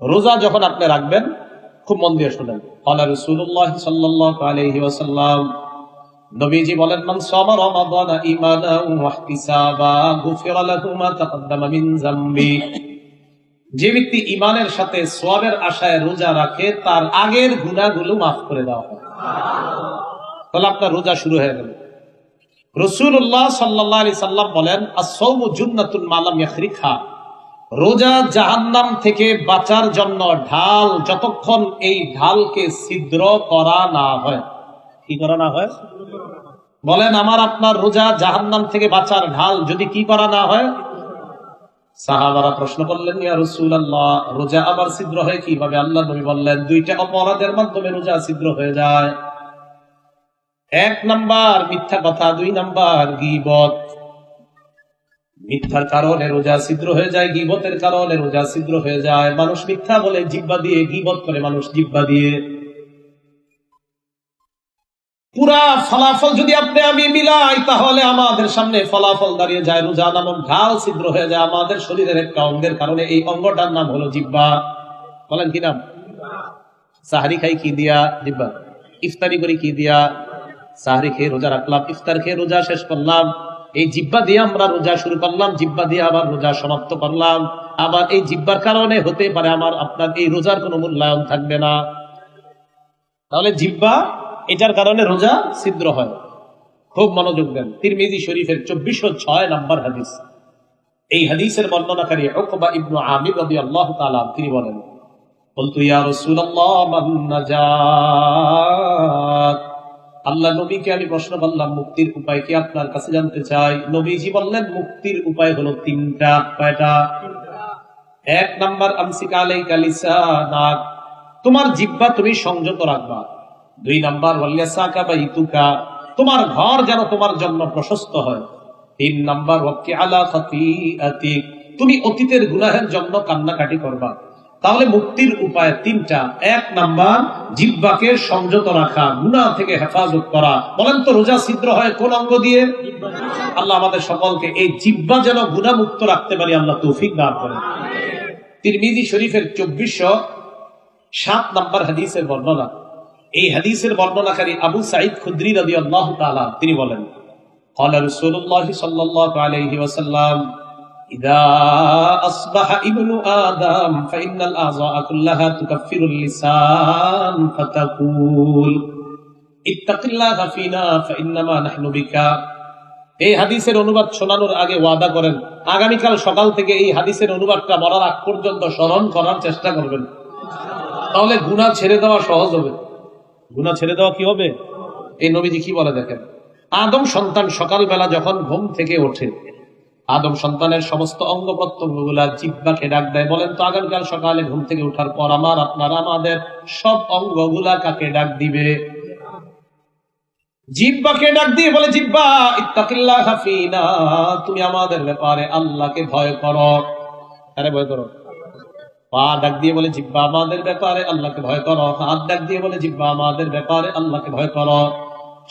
রোজা যখন আপনি রাখবেন, খুব মন দিয়ে শুনেন, ক্বালা রাসূলুল্লাহ সাল্লাল্লাহু আলাইহি ওয়াসাল্লাম, নবীজি বলেন, মান সামা রমাদানা ঈমানান ওয়া ইহতিসাবা গুফিরা লাহু মা তাকদ্দামা মিন যামবি। যে ব্যক্তি ঈমানের সাথে সওয়াবের আশায় রোজা রাখে, তার আগের গুনাহগুলো মাফ করে দেওয়া হয়। তাহলে আপনার রোজা শুরু হয়ে গেল। রাসূলুল্লাহ সাল্লাল্লাহু আলাইহি সাল্লাম বলেন, আস-সাওমু জুন্নাতুন মা লাম ইয়াখরিকহা। রোজা জাহান্নাম থেকে বাঁচার জন্য ঢাল, যতক্ষণ এই ঢালকে ছিদ্র করা না হয়। কি করা না হয়? বলেন, আমার আপনার রোজা জাহান্নাম থেকে বাঁচার ঢাল যদি কি করা না হয়? সাহাবারা প্রশ্ন করলেন, ইয়া রাসূলুল্লাহ, রোজা আবার ছিদ্র হয় কিভাবে? আল্লাহ নবী বললেন, দুইটা অপরাধের মাধ্যমে রোজা ছিদ্র হয়ে যায়। এক নাম্বার মিথ্যা কথা, দুই নাম্বার গীবত। মিথ্যার কারণে রোজা ছিদ্র হয়ে যায়, গীবতের কারণে রোজা ছিদ্র হয়ে যায়। মানুষ মিথ্যা বলে জিহ্বা দিয়ে, গীবত করে মানুষ জিহ্বা দিয়ে। পুরা ফলাফল যদি আপনি আমি মিলাই, তাহলে আমাদের সামনে ফলাফল দাঁড়িয়ে যায়, রোজা নামক ঢাল ছিদ্র হয়ে যায় আমাদের শরীরের একটা অঙ্গের কারণে। এই অঙ্গটার নাম হলো জিহ্বা। বলেন কি নাম? সাহারি খাই কি দিয়া? জিহ্বা। ইফতারি করি কি দিয়া? সাহারি খেয়ে রোজা রাখলাম, ইফতার খেয়ে রোজা শেষ করলাম। এই জিহ্বা দিয়ে আমরা রোজা শুরু করলাম, জিহ্বা দিয়ে আবার রোজা সমাপ্ত করলাম। আবার এই জিহ্বার কারণে হতে পারে আমার আপনার এই রোজার কোনো মূল্যায়ন থাকবে না। তাহলে জিহ্বা, এটার কারণে রোজা ছিদ্র হয়। খুব মনোযোগ দেন। তিরমিজি শরীফের 2406 নম্বর হাদিস। এই হাদিসের বর্ণনাকারী উকবা ইবনে আমির রাদিয়াল্লাহু তাআলা তিনি বলেন, বলতু ইয়া রাসূলুল্লাহ মান নাজাত। আল্লাহ নবীকে আমি প্রশ্ন করলাম, মুক্তির উপায় কি আপনার কাছে জানতে চাই। নবীজি বললেন, মুক্তির উপায় হলো তিনটা। কয়টা? এক নাম্বার, আমসিক আলাইকা লিসানাক, তোমার জিহ্বা তুমি সংযত রাখবা। দুই নাম্বার, ওয়ালিয়াসাকা বাইতুকা, তোমার ঘর যেন তোমার জন্য প্রশস্ত হয়। তিন নাম্বার, ওয়াক্কি আলা খাতিআতিক, তুমি অতীতের গুনাহের জন্য কান্নাকাটি করবা। তাহলে মুক্তির উপায় তিনটা। এক নাম্বার, জিহ্বাকে সংযত রাখা, গুনাহ থেকে হেফাজত করা। বলেন তো, রোজা ছিদ্র হয় কোন অঙ্গ দিয়ে? আল্লাহ আমাদের সকলকে এই জিহ্বা যেন গুনাহ মুক্ত রাখতে পারি, আল্লাহ তৌফিক দান করেন। তিরমিজি শরীফের 2407 নম্বর হাদিসের বর্ণনা। এই হাদিসের বর্ণনাকারী আবু সাঈদ খুদরি রাদিয়াল্লাহু তাআলা তিনি বলেন, ক্বালা রাসূলুল্লাহ সাল্লাল্লাহু আলাইহি ওয়াসাল্লাম, ইযা আসবাহা ইবনু আদম ফাইন্নাল আযা কুল্লাহা তুকাফফিরুল লিসান ফাতাকুল ইত্তাকিল্লাহা ফিনা ফাইন্নামা নাহনু বিকা। এই হাদিসের অনুবাদ শোনানোর আগে ওয়াদা করেন, আগামীকাল সকাল থেকে এই হাদিসের অনুবাদটা মরার আগ পর্যন্ত স্মরণ করার চেষ্টা করবেন। তাহলে গুনাহ ছেড়ে দেওয়া সহজ হবে। গুনাহ ছেড়ে দেওয়া কি হবে? এই নবীজি কি বলে দেখেন, আদম সন্তান সকালবেলা যখন ঘুম থেকে ওঠে, আদম সন্তানের সমস্ত অঙ্গ প্রত্যঙ্গগুলা জিহ্বাকে ডাক দেয়। বলেন তো, আগামীকাল সকালে ঘুম থেকে ওঠার পর আমার আপনার আমাদের সব অঙ্গগুলা কাকে ডাক দিবে? জিহ্বাকে ডাক দিয়ে বলে, জিহ্বা ইত্তাকিল্লাহা ফিনা, তুমি আমাদের ব্যাপারে আল্লাহকে ভয় করো। আরে ভয় করো। পা ডাক দিয়ে বলে, জিহ্বা আমাদের ব্যাপারে আল্লাহকে ভয় করো। হাত ডাক দিয়ে বলে, জিহ্বা আমাদের ব্যাপারে আল্লাহকে ভয় করো।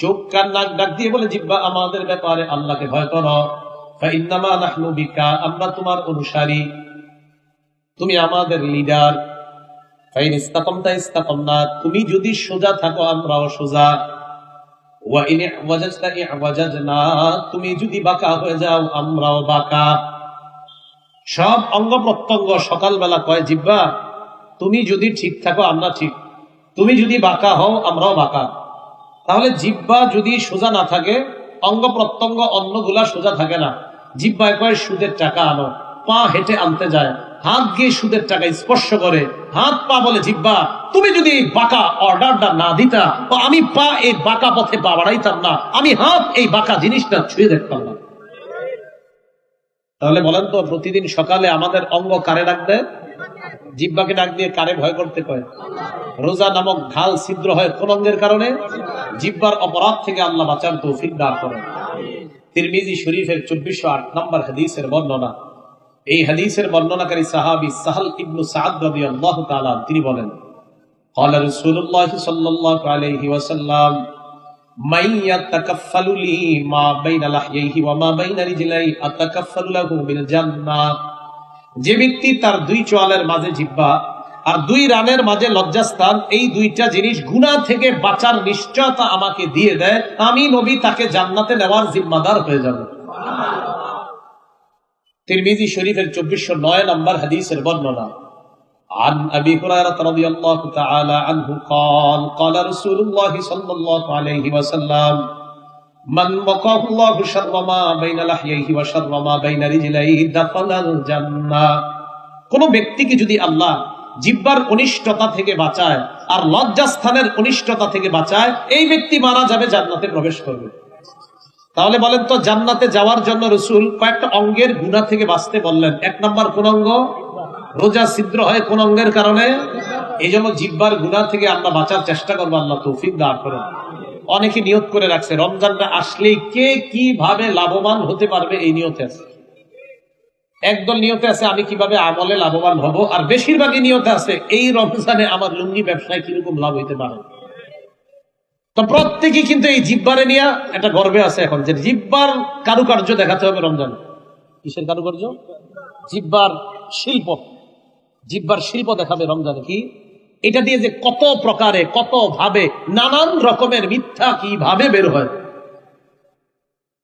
চোখ কান নাক ডাক দিয়ে বলে, জিহ্বা আমাদের ব্যাপারে আল্লাহকে ভয় করো। ফাইন্নামা নাহনু বিকা, আমরা তোমার অনুসারী, তুমি আমাদের লিডার। ফাইন ইসতাকামতা ইসতাকামনা, তুমি যদি সোজা থাকো আমরাও সোজা। ওয়া ইন ইওয়াজাজতা ইওয়াজাজনা, তুমি যদি বাঁকা হয়ে যাও আমরাও বাঁকা। সব অঙ্গ প্রত্যঙ্গ সকালবেলা কয়, জিহ্বা তুমি যদি ঠিক থাকো আমরা ঠিক, তুমি যদি বাঁকা হও আমরাও বাঁকা। তাহলে জিহ্বা যদি সোজা না থাকে, অঙ্গ প্রত্যঙ্গ অন্যগুলা সোজা থাকে না। জিহ্বায় কয় সুদের টাকা আনো, পা হেঁটে আনতে যায়, হাত গিয়ে সুদের টাকা স্পর্শ করে। হাত পা বলে, জিহ্বা তুমি যদি বাঁকা অর্ডারটা না দিতা, তো আমি পা এই বাঁকা পথে পা বাড়াইতাম না, আমি হাত এই বাঁকা জিনিসটা ছুঁয়ে দেখতাম না। তাহলে বলেন তো, প্রতিদিন সকালে আমাদের অঙ্গ কারে ডাক দেয়? জিহ্বাকে ডাক দিয়ে কারে ভয় করতে কয়? রোজা নামক ঢাল ছিদ্র হয় কোন অঙ্গের কারণে? জিহ্বার অপরাধ থেকে আল্লাহ বাঁচার তৌফিক দান করেন। তিরমিজি শরীফের 2408 নম্বর হাদিসের বর্ণনা। এই হাদিসের বর্ণনাকারী সাহাবী সাহল ইবনে সাদ রাদিয়াল্লাহু তাআলা তিনি বলেন, ক্বালা রাসূলুল্লাহ সাল্লাল্লাহু আলাইহি ওয়াসাল্লাম, মান ইয়াতাকাফফালু লি মা বাইনা লাহইহি ওয়া মা বাইনা রিজলাইহি আতাকাফফালু লাহু বিল জান্নাহ। যে ব্যক্তি তার দুই চোয়ালের মাঝে জিহ্বা আর 2 রানের মাঝে লজ্জাস্থান, এই 2টা জিনিস গুনাহ থেকে বাঁচার নিশ্চয়তা আমাকে দিয়ে দেয়, আমি নবী তাকে জান্নাতে নেওয়ার জিম্মাদার হয়ে যাব। তিরমিজি শরীফের 2409 নম্বর হাদিসের বর্ণনা। عن أبي هريرة رضي الله تعالى عنه قال قال رسول الله صلى الله عليه وسلم من وقاه الله شر ما بين لحييه وشر ما بين رجليه دخل الجنة। কোন ব্যক্তিকে যদি আল্লাহ জিহ্বার অনিষ্টতা থেকে বাঁচায় আর লজ্জাস্থানের অনিষ্টতা থেকে বাঁচায়, এই ব্যক্তি মারা যাবে, জান্নাতে প্রবেশ করবে। তাহলে বলেন তো, জান্নাতে যাওয়ার জন্য রাসূল কয়েকটা অঙ্গের গুনাহ থেকে বাঁচতে বললেন। 1 নম্বর কোন অঙ্গ? রোজা ছিদ্র হয় কোন অঙ্গের কারণে? এই জন্য জিহ্বার গুনাহ থেকে আমরা বাঁচার চেষ্টা করবো, আল্লাহ তৌফিক দান করেন। অনেকে নিয়ত করে রাখছে রমজানটা আসলেই কে কিভাবে লাভবান হতে পারবে, এই নিয়তে আছে। একদল নিয়তে আছে আমি কিভাবে আমলে লাভবান হব, আর বেশিরভাগই নিয়তে আছে এই রমজানে আমার লুঙ্গি ব্যবসায় কিরকম লাভ হইতে পারে। তো প্রত্যেকেই কিন্তু এই জিহ্বারে নিয়ে একটা গর্বে আছে এখন, যে জিহ্বার কারুকার্য দেখাতে হবে রমজান। কিসের কারুকার্য? জিহ্বার শিল্প। জিহ্বার শিল্প দেখাবে রমজানে। কি? এটা দিয়ে যে কত প্রকারে, কত ভাবে, নানান রকমের মিথ্যা কিভাবে বের হয়,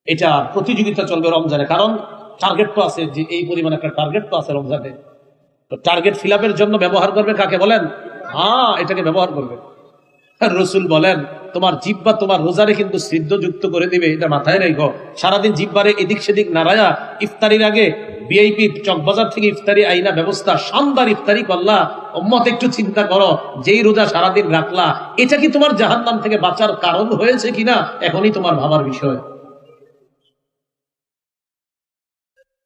এটা প্রতিযোগিতা চলবে রমজানে। কারণ টার্গেট তো আছে, যে এই পরিমাণ একটা টার্গেট তো আছে রমজানে। তো টার্গেট ফিল আপের জন্য ব্যবহার করবে কাকে বলেন? এটাকে ব্যবহার করবে। রাসূল বলেন তোমার জিহ্বা তোমার রোজারে কিন্তু সিদ্ধযুক্ত করে দিবে, এটা মাথায় রেখো। সারাদিন জিহ্বারে এদিক সেদিক নাড়ায়া ইফতারির আগে ভিআইপি চকবাজার থেকে ইফতারি আইনা ব্যবস্থা, শানদার ইফতারি করলা। উম্মত একটু চিন্তা করো, যেই রোজা সারাদিন রাখলা, এটা কি তোমার জাহান্নাম থেকে বাঁচার কারণ হয়েছে কিনা, এখনই তোমার ভাবার বিষয়।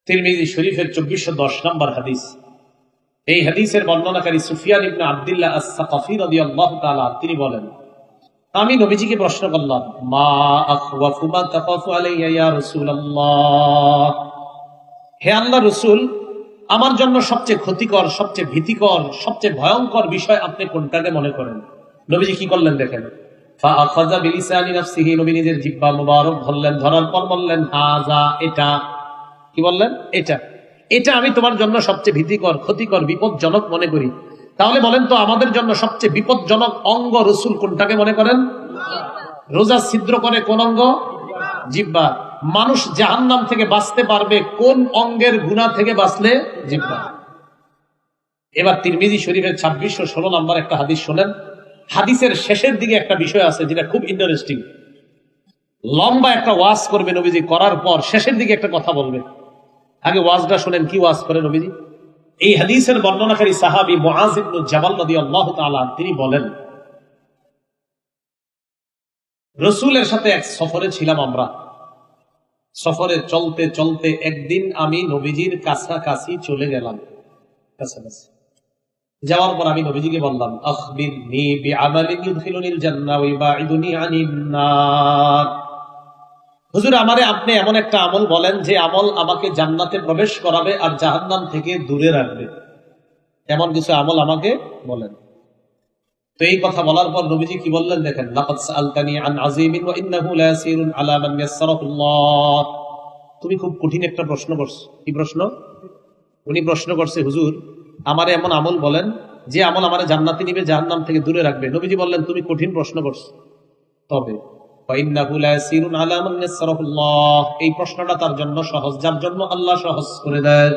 তিরমিজি শরীফের 2410 নম্বর হাদিস। এই হাদিসের বর্ণনাকারী সুফিয়ান ইবনে আব্দুল্লাহ আস-সাকাফি রাদিয়াল্লাহু তাআলা, তিনি বলেন আমি নবীজিকে প্রশ্ন করলাম, মা আখওয়াফু মা তাখাফু আলাইয়া ইয়া রাসূলুল্লাহ, হে আল্লাহর রাসূল, আমার জন্য সবচেয়ে ক্ষতিকর, সবচেয়ে ভীতিকর, সবচেয়ে ভয়ঙ্কর বিষয় আপনি কোনটাকে মনে করেন? নবীজি কি করলেন দেখেন। ফাআখাযা বিলিসানি নাফসিহি, নবী নিজের জিহ্বা মুবারক ধরলেন, ধরার পর বললেন হাযা, এটা। কি বললেন? এটা। এটা আমি তোমার জন্য সবচেয়ে ভীতিকর, ক্ষতিকর, বিপজ্জনক মনে করি। তাহলে বলেন তো, আমাদের জন্য সবচেয়ে বিপজ্জনক অঙ্গ রাসূল কোনটাকে মনে করেন? রোজা ছিদ্র করে কোন অঙ্গ? জিহ্বা। মানুষ জাহান্নাম থেকে বাঁচতে পারবে কোন অঙ্গের গুনাহ থেকে বাঁচলে? জিহ্বা। এবার তিরমিজি শরীফের 2616 নম্বর একটা হাদিস শোনেন। হাদিসের শেষের দিকে একটা বিষয় আছে যেটা খুব ইন্টারেস্টিং। লম্বা একটা ওয়াজ করবে নবীজি, করার পর শেষের দিকে একটা কথা বলবে। আগে ওয়াজটা শুনেন, কি ওয়াজ করে নবীজি। এই হাদিসের বর্ণনাকারী সাহাবী মুআয ইবনে জাবাল রাদিয়াল্লাহু তাআলা, তিনি বলেন রাসূলের সাথে এক সফরে ছিলাম আমরা। সফরে চলতে চলতে একদিন আমি নবীজির কাছাকাছি চলে গেলাম। কাছাকাছি যাওয়ার পর আমি নবীজিকে বললাম, আখবিরনি বিআমালিন ইউদখিলুনিল জান্নাহ ওয়া ইউবাইদুনি আনিন নার। হুজুর, আমারে আপনি এমন একটা আমল বলেন যে আমল আমাকে জান্নাতে প্রবেশ করাবে আর জাহান্নাম থেকে দূরে রাখবে, এমন কিছু আমল আমাকে বলেন। তো এই কথা বলার পর নবীজি কি বললেন দেখেন, লাকাদ সাআলতানি আন আযীমিন ওয়া ইন্নাহু লায়াসিরুন আলা মান ইয়াসসারাহুল্লাহ। তুমি খুব কঠিন একটা প্রশ্ন করছো। কি প্রশ্ন? উনি প্রশ্ন করছে, হুজুর আমারে এমন আমল বলেন যে আমল আমারে জান্নাতে নিবে, জাহান্নাম থেকে দূরে রাখবে। নবীজি বললেন তুমি কঠিন প্রশ্ন করছো, তবে এই প্রশ্নটা তার জন্য সহজ, যার জন্য আল্লাহ সহজ করে দেয়।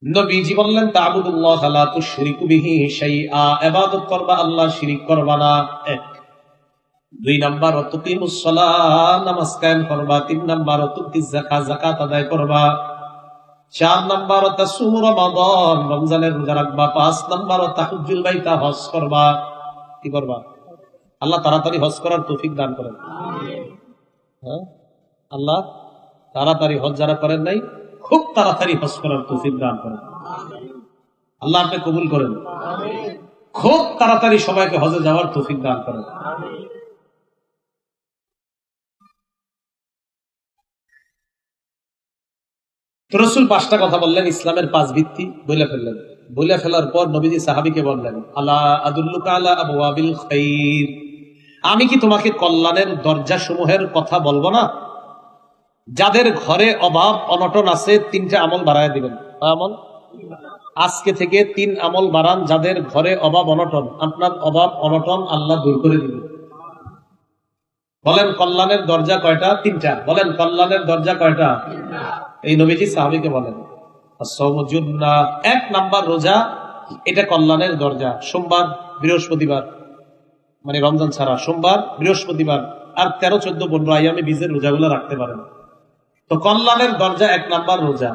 নবীজি বললেন তা'বুদুল্লাহ লা তুশরিকু বিহি শাইআ, ইবাদত করবা, আল্লাহ শিরিক করবা না। 1 2 নাম্বার তুকিমুস সালাহ, নামাজ কায়েম করবা। 3 নাম্বার তুতিজ যাকাত, যাকাত আদায় করবা। 4 নাম্বার তাসুমু রমাদান, রমজানের রোজা রাখবা। 5 নাম্বার তাহুজ্জুল বাইতা, হজ করবা। কি করবা? আল্লাহ তাড়াতাড়ি হজ করার তৌফিক দান করেন। আল্লাহ তাড়াতাড়ি হজ যারা করেন নাই, খুব তাড়াতাড়ি হজ করার তৌফিক দান করেন। আল্লাহ আপনি কবুল করেন। খুব তাড়াতাড়ি সবাইকে হজে যাওয়ার তৌফিক দান করেন। রাসূল 5টা কথা বললেন, ইসলামের 5 ভিত্তি বলে ফেললেন। বলে ফেলার পর নবীজি সাহাবীকে বললেন, আলা আদুল্লুকা আলা আবওয়াবিল খাইর, আমি কি তোমাকে কল্যাণের দরজা সমূহের কথা বলবো না? যাদের ঘরে অভাব অনটন আছে, 3টা আমল বাড়ায় দিবেন। আমল আজকে থেকে 3 আমল বাড়ান, যাদের ঘরে অভাব অনটন, আপনার অভাব অনটন আল্লাহ দূর করে দিবে। বলেন কল্যাণের দরজা কয়টা? 3টা। বলেন কল্যাণের দরজা কয়টা? এই নবীজি সাহাবীকে বলেন। এক নাম্বার রোজা, এটা কল্যাণের দরজা। সোমবার বৃহস্পতিবার, মানে রমজান ছাড়া সোমবার বৃহস্পতিবার আর 13, 14, 15 আয়ামে বীজের রোজাগুলো রাখতে পারেন। তো কল্যাণের দরজা 1 নাম্বার রোজা।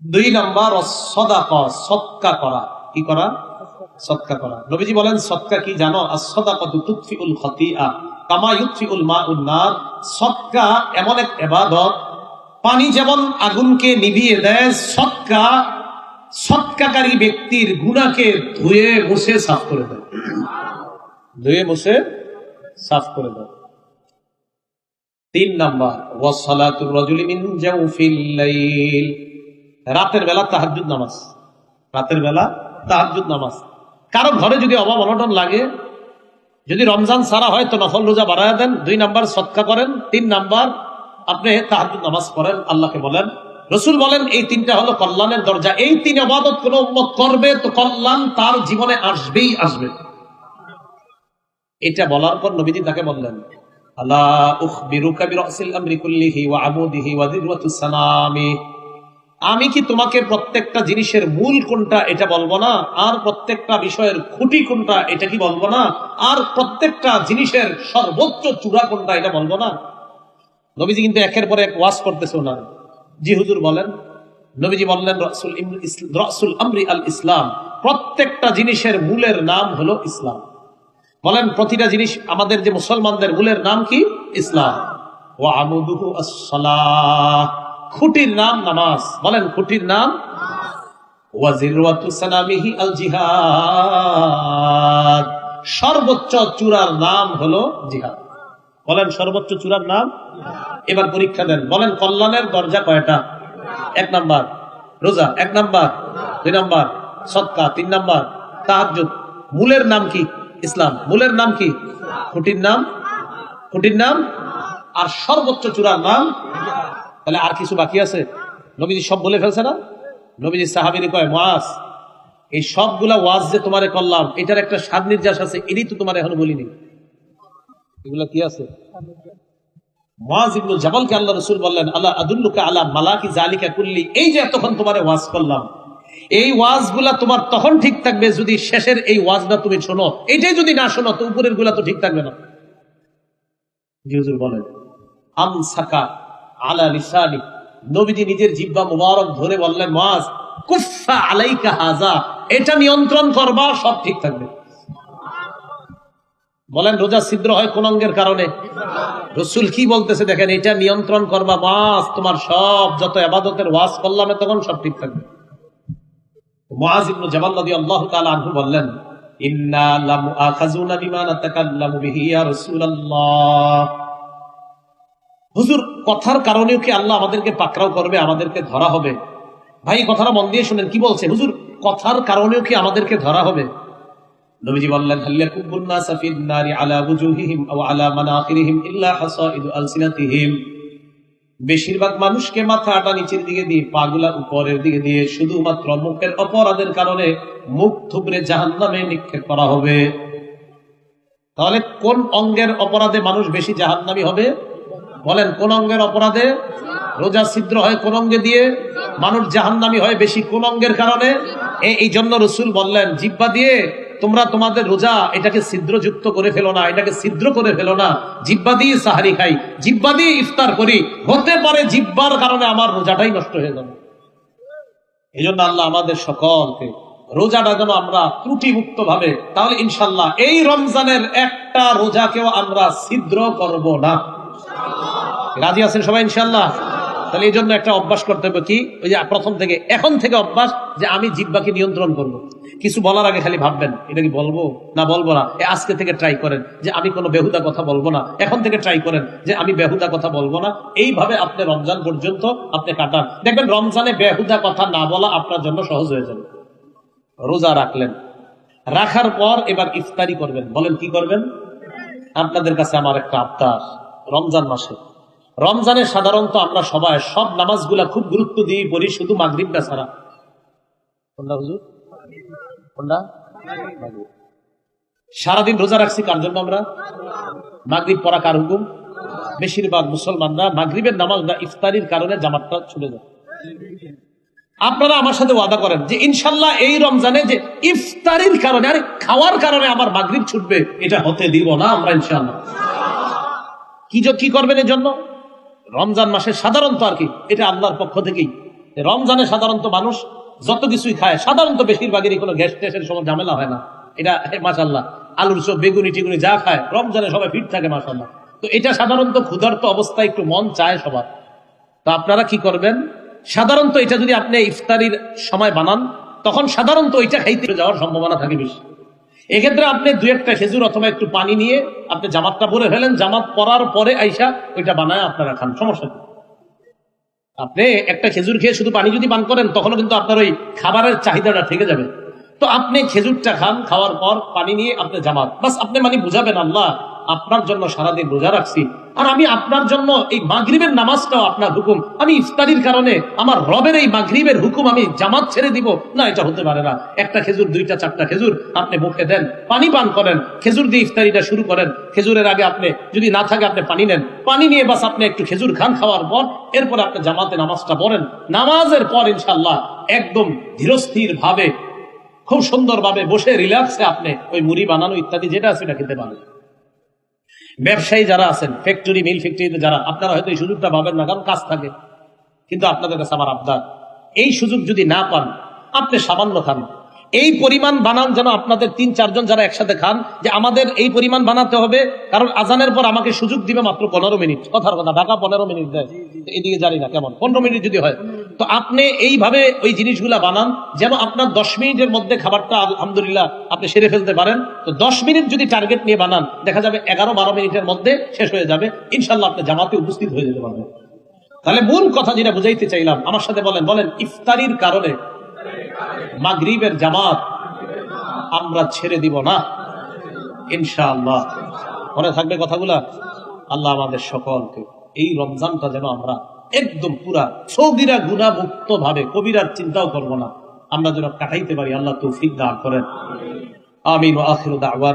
2 নাম্বার সদাকা, সদকা করা। কি করা? সদকা করা। নবীজি বলেন সদকা কি জানো? as-সাদাকাতু তুতফিউল খাতিআ কামা ইউতফিউল মাউন নার। সদকা এমন এক ইবাদত, পানি যেমন আগুনকে নিভিয়ে দেয়, সদকা সদকাকারী ব্যক্তির গুনাহকে ধুয়ে মুছে সাফ করে দেয়। ধুয়ে মুছে সাফ করে দেয়। 3 নাম্বার ওয়াসসালাতুর রাজুলি মিন জাওফিল লাইল। রাতের বেলা তাহাজ্জুদ নামাজ। রাতের বেলা তাহাজ্জুদ নামাজ। কারো ঘরে যদি অভাব অনটন লাগে, যদি রমজান ছাড়া হয় তো নফল রোজা বাড়ায় দেন। 2 নাম্বার সদকা করেন। 3 নাম্বার আপনি তাহাজ্জুদ নামাজ পড়েন, আল্লাহকে বলেন। রাসূল বলেন এই 3টা হলো কল্যাণের দরজা। এই 3 ইবাদত কোন উম্মত করবে তো কল্যাণ তার জীবনে আসবেই আসবে। এটা বলার পর নবীজি তাকে বললেন, আলা উখবিরুকা বিরাসিল আমরি কুল্লিহি ওয়া আমুদিহি ওয়া যিরওয়াতুস সানামি। আমি কি তোমাকে প্রত্যেকটা জিনিসের মূল কোনটা এটা বলবো না? আর প্রত্যেকটা বিষয়ের খুঁটি কোনটা এটা কি বলবো না? আর প্রত্যেকটা জিনিসের সর্বোচ্চ চূড়া কোনটা এটা বলবো না? নবীজি কিন্তু একের পর এক ওয়াজ করতেছে ওনার। জি হুজুর বলেন। নবীজি বললেন রাসূল আমরি আল ইসলাম। প্রত্যেকটা জিনিসের মূলের নাম হলো ইসলাম। বলেন প্রতিটা জিনিস, আমাদের যে মুসলমানদের মূলের নাম কি? ইসলাম। ওয়া আমুদুহু আস-সালাহ। খুঁটির নাম নামাজ। বলেন খুঁটির নাম। ওয়া যিরওয়াতু সানামিহি আল জিহাদ। সর্বোচ্চ চূড়ার নাম হলো জিহাদ। বলেন সর্বোচ্চ চূড়ার নাম। এবার পরীক্ষা দেন, বলেন কল্যাণের দরজা কয়টা? 1 নাম্বার রোজা, 1 নাম্বার। 2 নাম্বার সদকা, 3 নাম্বার তাহাজ্জুদ। মূলের নাম কি? ইসলাম। মূলের নাম কি? খুঁটির নাম। খুঁটির নাম আর সর্বোচ্চ চূড়ার নাম। তাহলে আর কিছু বাকি আছে? নবীজি সব বলে ফেলছে না? নবীজি সাহাবীরে কয়, মুআজ এই সবগুলা ওয়াজ যে তোমারে করলাম এটার একটা স্বাদ নির্যাস আছে, এটাই তো তোমার এখনো বলিনি। এগুলা কি আছে? মুআজ ইবনে জাবালকে আল্লাহ রাসূল বললেন, আলা আদুল্লুকা আলা মালাকি যালিকা কুল্লি। এই যে এতক্ষণ তোমারে ওয়াজ করলাম, এই ওয়াজগুলা তোমার তখন ঠিক থাকবে যদি শেষের এই ওয়াজটা তুমি শোনো। এটাই যদি না শোনো তো উপরের গুলা তো ঠিক থাকবে না। জি হুজুর বলেন। আমসাকা আলা লিসানি। নবীজি নিজের জিহ্বা মুবারক ধরে বললেন, মুআজ কুফা আলাইকা হাযা। এটা নিয়ন্ত্রণ করবা, সব ঠিক থাকবে। বলেন রোজা ছিদ্র হয় কোন অঙ্গের কারণে? রাসূল কি বলতেছে দেখেন, এটা নিয়ন্ত্রণ করবা, মুআজ তোমার সব যত ইবাদতের ওয়াজ করলাম তখন সব ঠিক থাকবে। মুআজ ইবনে জাবাল রাদিয়াল্লাহু তাআলা আনহু বললেন, ইন্না লামুআখাযুনা বিমা নাতাকাল্লামু বিহি ইয়া রাসূলুল্লাহ। হুজুর কথার কারণেও কি আল্লাহ আমাদেরকে পাকড়াও করবে, আমাদেরকে ধরা হবে? ভাই কথাটা মন দিয়ে শুনেন কি বলছে। হুজুর কথার কারণেও কি আমাদেরকে ধরা হবে? নবীজি বললেন, হাল ইয়াকুবুন নাসা ফিন নারি আলা বুজুহিহিম আও আলা মানাখিরিহিম ইল্লা হাসাইদু আলসিনাতিহিম। বেশিরভাগ মানুষকে মাথাটা নিচের দিকে দিয়ে, পাগুলা উপরের দিকে দিয়ে, শুধুমাত্র মুখের অপরাধের কারণে মুখ থুবড়ে জাহান্নামে নিক্ষেপ করা হবে। তাহলে কোন অঙ্গের অপরাধে মানুষ বেশি জাহান্নামী হবে? বলেন কোন অঙ্গের অপরাধে? রোজা ছিদ্র হয় কোন অঙ্গে দিয়ে? মানুষ জাহান্নামী হয় বেশি কোন অঙ্গের কারণে? এই জন্য রাসূল বললেন, জিহ্বা দিয়ে তোমরা তোমাদের রোজা এটাকে ছিদ্রযুক্ত করে ফেলো না, এটাকে ছিদ্র করে ফেলো না। জিহ্বা দিয়ে সাহারি খাই, জিহ্বা দিয়ে ইফতার করি, হতে পারে জিহ্বার কারণে আমার রোজাটাই নষ্ট হয়ে যাবে। এই জন্য আল্লাহ আমাদের সকলকে রোজাটা যেন আমরা ত্রুটিমুক্ত ভাবে, তাহলে ইনশাল্লাহ এই রমজানের একটা রোজাকেও আমরা ছিদ্র করব না। রাজি আছেন সবাই ইনশাল্লাহ? তাহলে এই জন্য একটা অভ্যাস করতে হবে, কি ওই যে প্রথম থেকে এখন থেকে অভ্যাস, যে আমি জিহ্বাকে নিয়ন্ত্রণ করব। কিছু বলার আগে খালি ভাববেন এটা কি বলবো না বলবো না। আজকে থেকে ট্রাই করেন যে আমি কোনো বেহুদা কথা বলবো না। এখন থেকে ট্রাই করেন যে আমি বেহুদা কথা বলবো না। এইভাবে আপনি রমজান পর্যন্ত আপনি কাটান, দেখবেন রমজানে বেহুদা কথা না বলা আপনার জন্য সহজ হয়ে যাবে। রোজা রাখলেন, রাখার পর এবার ইফতারি করবেন। বলেন কি করবেন? আপনাদের কাছে আমার একটা আবদার, রমজান মাসে, রমজানে সাধারণত আমরা সবাই সব নামাজগুলা খুব গুরুত্ব দিয়ে পড়ি, শুধু মাগরিবটা ছাড়া। কোনটা হুজুর? কোনটা? সারাদিন রোজা রাখছি কার জন্য? আমরা। মাগরিব পড়া কার হুকুম? বেশিরভাগ মুসলমানরা মাগরিবের নামাজ বা ইফতারির কারণে জামাতটা ছুটে যায়। আপনারা আমার সাথে ওয়াদা করেন যে ইনশাল্লাহ এই রমজানে যে ইফতারির কারণে, আরে খাওয়ার কারণে আমার মাগরিব ছুটবে, এটা হতে দিব না আমরা ইনশাল্লাহ। কি করবেন এর জন্য? রমজান মাসে সাধারণত আর কি, এটা আল্লাহর পক্ষ থেকেই, রমজানে সাধারণত মানুষ যত কিছুই খায়, সাধারণত বেশিরভাগেরই কোনো গ্যাস ট্যাসের সময় ঝামেলা হয় না। এটা মাশাআল্লাহ, আলুর চপ, বেগুনি টিগুনি যা খায় রমজানে সবাই ফিট থাকে মাশাআল্লাহ। তো এটা সাধারণত ক্ষুধার্ত অবস্থায় একটু মন চায় সবার। তো আপনারা কি করবেন, সাধারণত এটা যদি আপনি ইফতারির সময় বানান, তখন সাধারণত ওইটা খাইতে যাওয়ার সম্ভাবনা থাকে বেশি। এক্ষেত্রে আপনি দুই একটা খেজুর অথবা একটু পানি নিয়ে আপনি জামাতটা পরে ফেলেন, জামাত পরার পরে আইসা ওইটা বানায় আপনারা খান, সমস্যা নেই। আপনি একটা খেজুর খেয়ে শুধু পানি যদি পান করেন, তখনও কিন্তু আপনার ওই খাবারের চাহিদাটা থেকে যাবে। তো আপনি খেজুরটা খান, খাওয়ার পর পানি নিয়ে আপনি জামাত, বাস আপনি মানে বুঝাবেন আল্লাহ আপনার জন্য সারাদিন রোজা রাখছি, আর আমি আপনার জন্য এই মাগরিবের নামাজটাও আপনার হুকুম, আমি ইফতারির কারণে আমার রবের এই মাগরিবের হুকুম আমি জামাত ছেড়ে দিব না, এটা হতে পারে না। একটা খেজুর, দুইটা, চারটা খেজুর আপনি মুখে দেন, পানি পান করেন, খেজুর দিয়ে ইফতারিটা শুরু করেন। খেজুরের আগে আপনি যদি না থাকে আপনি পানি নেন, পানি নিয়ে বাস আপনি একটু খেজুর খান, খাওয়ার পর এরপর আপনি জামাতে নামাজটা পড়েন। নামাজের পর ইনশাআল্লাহ একদম ধীরস্থির ভাবে, খুব সুন্দর ভাবে বসে রিল্যাক্সে আপনি ওই মুড়ি বানানো ইত্যাদি যেটা আছে এটা খেতে পারেন। ব্যবসায়ী যারা আছেন, ফ্যাক্টরি, মিল ফ্যাক্টরিতে যারা, আপনারা হয়তো এই সুযোগটা পাবেন না, কারণ কাজ থাকে। কিন্তু আপনাদের কাছে আমার আবদার, এই সুযোগ যদি না পান, আপনি সামান্য খান, এই পরিমাণ বানান যেন আপনাদের ৩-৪ জন যারা একসাথে খান, যে আমাদের এই পরিমাণ বানাতে হবে, কারণ আজানের পর আমাকে সুযোগ দিবে মাত্র 15 মিনিট। কথার কথা, ঢাকা 15 মিনিট দেয়, এদিকে জানি না কেমন, 15 মিনিট যদি হয়, তো আপনি এইভাবে ওই জিনিসগুলা বানান যেন আপনার 10 মিনিটের মধ্যে খাবারটা আলহামদুলিল্লাহ আপনি সেরে ফেলতে পারেন। তো 10 মিনিট যদি টার্গেট নিয়ে বানান, দেখা যাবে 11-12 মিনিটের মধ্যে শেষ হয়ে যাবে, ইনশাল্লাহ আপনি জামাতে উপস্থিত হয়ে যেতে পারবেন। তাহলে মূল কথা যেটা বুঝাইতে চাইলাম, আমার সাথে বলেন, ইফতারির কারণে মাগরিবের জামাত আমরা ছেড়ে দিব না ইনশাআল্লাহ। মনে থাকবে কথাগুলা। আল্লাহ আমাদের সকলকে এই রমজানটা যেন আমরা একদম পুরা সগীরা গুনাহ মুক্ত ভাবে, কবিরার চিন্তাও করব না, আমরা যেন কাটাইতে পারি। আল্লাহ তৌফিক দান করেন। আমিন ওয়া আখিরু দাওয়ানা।